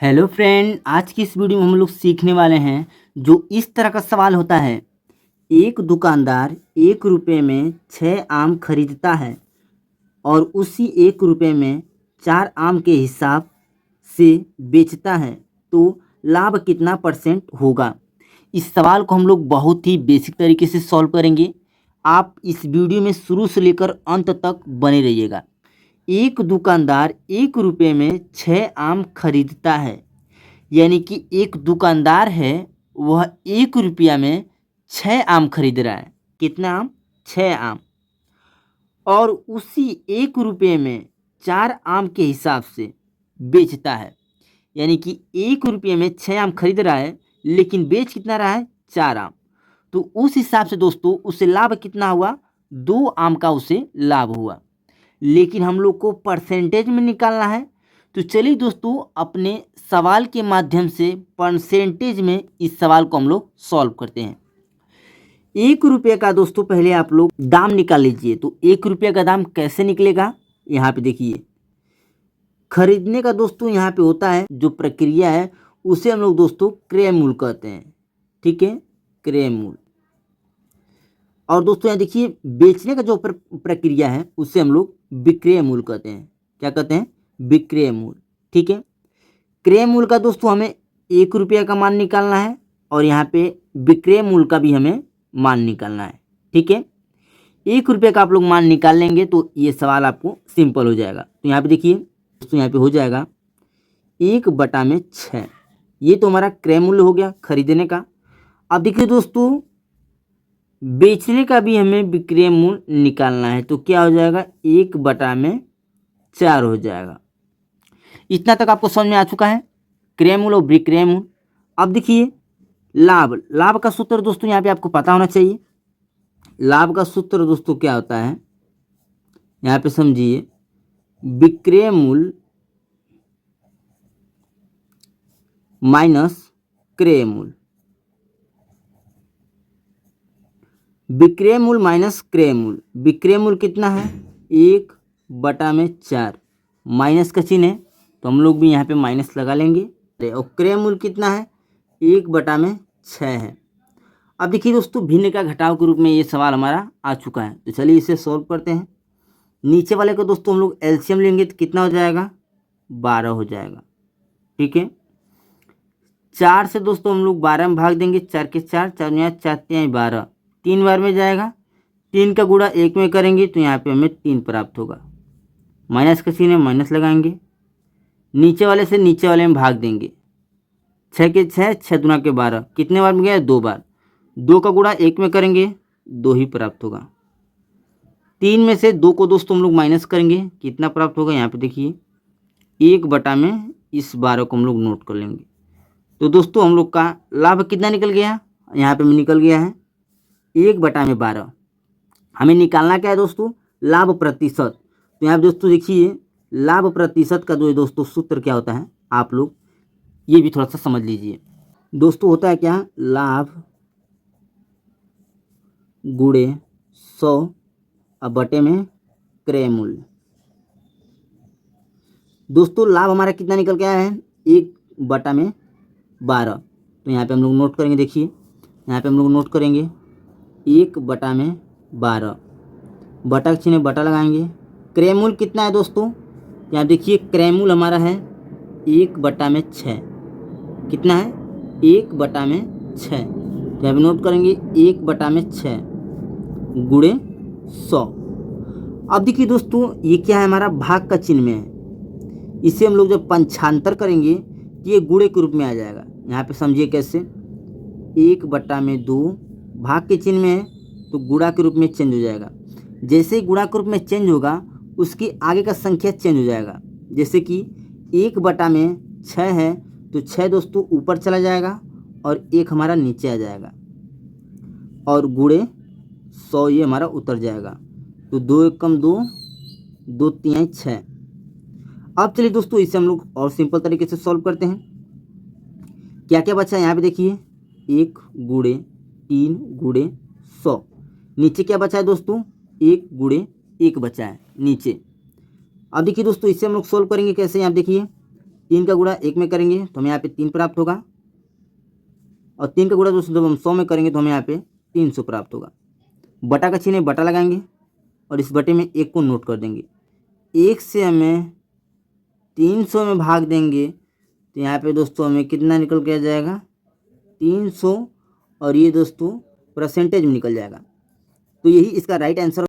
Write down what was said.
Hello friend, आज की इस वीडियो में हम लोग सीखने वाले हैं जो इस तरह का सवाल होता है। एक दुकानदार 1 रुपये में 6 आम खरीदता है और उसी 1 रुपये में 4 आम के हिसाब से बेचता है, तो लाभ कितना परसेंट होगा। इस सवाल को हम लोग बहुत ही बेसिक तरीके से सॉल्व करेंगे। आप इस वीडियो में शुरू से लेकर अंत तक बने रहिएगा। एक दुकानदार 1 रुपये में 6 आम खरीदता है, यानी कि एक दुकानदार है वह 1 रुपया में 6 आम खरीद रहा है। कितना आम? 6 आम। और उसी 1 रुपये में 4 आम के हिसाब से बेचता है, यानी कि 1 रुपये में 6 आम खरीद रहा है लेकिन बेच कितना रहा है? 4 आम। तो उस हिसाब से दोस्तों उसे लाभ कितना हुआ? 2 आम का उसे लाभ हुआ। लेकिन हम लोग को परसेंटेज में निकालना है, तो चलिए दोस्तों अपने सवाल के माध्यम से परसेंटेज में इस सवाल को हम लोग सॉल्व करते हैं। 1 रुपये का दोस्तों पहले आप लोग दाम निकाल लीजिए। तो 1 रुपये का दाम कैसे निकलेगा, यहाँ पे देखिए। खरीदने का दोस्तों यहाँ पे होता है जो प्रक्रिया है उसे हम लोग दोस्तों क्रय मूल्य कहते हैं। ठीक है, क्रय मूल्य। और दोस्तों यहाँ देखिए बेचने का जो प्रक्रिया है उसे हम लोग विक्रय मूल्य कहते हैं। क्या कहते हैं? विक्रय मूल्य। ठीक है, क्रय मूल्य का दोस्तों हमें 1 रुपये का मान निकालना है और यहाँ पे विक्रय मूल्य का भी हमें मान निकालना है। ठीक है, 1 रुपये का आप लोग मान निकाल लेंगे तो ये सवाल आपको सिंपल हो जाएगा। तो यहाँ पे देखिए दोस्तों, यहाँ पे हो जाएगा 1/6। ये तो हमारा क्रय मूल्य हो गया खरीदने का। अब देखिए दोस्तों बेचने का भी हमें विक्रय मूल्य निकालना है, तो क्या हो जाएगा? 1/4 हो जाएगा। इतना तक आपको समझ में आ चुका है, क्रय मूल्य और विक्रय मूल्य। अब देखिए लाभ का सूत्र दोस्तों यहाँ पे आपको पता होना चाहिए। लाभ का सूत्र दोस्तों क्या होता है, यहाँ पे समझिए। विक्रय मूल्य माइनस क्रय मूल्य। विक्रय मूल्य माइनस क्रय मूल्य। विक्रय मूल्य कितना है? 1/4। माइनस का चिन्ह है तो हम लोग भी यहाँ पे माइनस लगा लेंगे। और क्रय मूल्य कितना है? 1/6 है। अब देखिए दोस्तों भिन्न का घटाव के रूप में ये सवाल हमारा आ चुका है, तो चलिए इसे सॉल्व करते हैं। नीचे वाले को दोस्तों हम लोग एलसीएम लेंगे तो कितना हो जाएगा? 12 हो जाएगा। ठीक है, 4 से दोस्तों हम लोग 12 में भाग देंगे। 4 के 4, 4 12, 3 बार में जाएगा। 3 का गुणा 1 में करेंगे तो यहाँ पे हमें 3 प्राप्त होगा। माइनस का चिन्ह है, माइनस लगाएंगे। नीचे वाले से नीचे वाले में भाग देंगे। 6 के 6, 6 दूना के 12, कितने बार में गया? 2 बार। 2 का गुणा 1 में करेंगे, 2 ही प्राप्त होगा। 3 में से 2 को दोस्तों हम लोग माइनस करेंगे, कितना प्राप्त होगा? यहाँ पे देखिए 1/, में इस 12 को हम लोग नोट कर लेंगे। तो दोस्तों हम लोग का लाभ कितना निकल गया? यहाँ पे निकल गया है 1/12। हमें निकालना क्या है दोस्तों? लाभ प्रतिशत। तो यहाँ पे दोस्तों देखिए लाभ प्रतिशत का जो है दोस्तों सूत्र क्या होता है, आप लोग ये भी थोड़ा सा समझ लीजिए। दोस्तों होता है क्या? लाभ गुणे 100 अब बटे में क्रय मूल्य। दोस्तों लाभ हमारा कितना निकल के आया है? 1/12। तो यहाँ पे हम लोग नोट करेंगे। देखिए यहाँ पे हम लोग नोट करेंगे 1/12। बटा के चिन्ह बटा लगाएंगे। क्रय मूल्य कितना है दोस्तों? यहाँ देखिए क्रय मूल्य हमारा है 1/6। कितना है? 1/6। तो यहाँ पे नोट करेंगे 1/6 गुणे 100। अब देखिए दोस्तों ये क्या है? हमारा भाग का चिन्ह में है। इसे हम लोग जब पंचांतर करेंगे तो ये गुणे के रूप में आ जाएगा। यहाँ पे समझिए कैसे। 1/2 भाग के चिन्ह में है तो गुणा के रूप में चेंज हो जाएगा। जैसे ही गुणा के रूप में चेंज होगा उसकी आगे का संख्या चेंज हो जाएगा। जैसे कि 1/6 है तो 6 दोस्तों ऊपर चला जाएगा और 1 हमारा नीचे आ जाएगा और गुणे 100 ये हमारा उतर जाएगा। तो 2 एकम 2, 2 तिहाई 6। अब चलिए दोस्तों इसे हम लोग और सिंपल तरीके से सॉल्व करते हैं। क्या क्या बचा है यहाँ पे देखिए 1 गुणे 3 गुणे 100। नीचे क्या बचा है दोस्तों? 1 गुणे 1 बचा है नीचे। अब देखिए दोस्तों इसे हम लोग सोल्व करेंगे कैसे। यहाँ देखिए 3 का गुणा 1 में करेंगे तो हमें यहाँ पे 3 प्राप्त होगा, और 3 का गुणा दोस्तों जब हम 100 में करेंगे तो हमें यहाँ पे 300 प्राप्त होगा। बटा का चिन्ह बटा लगाएंगे और इस बटे में 1 को नोट कर देंगे। 1 से हमें 300 में भाग देंगे तो यहाँ पे दोस्तों हमें कितना निकल के आ जाएगा 300, और ये दोस्तों परसेंटेज में निकल जाएगा। तो यही इसका राइट आंसर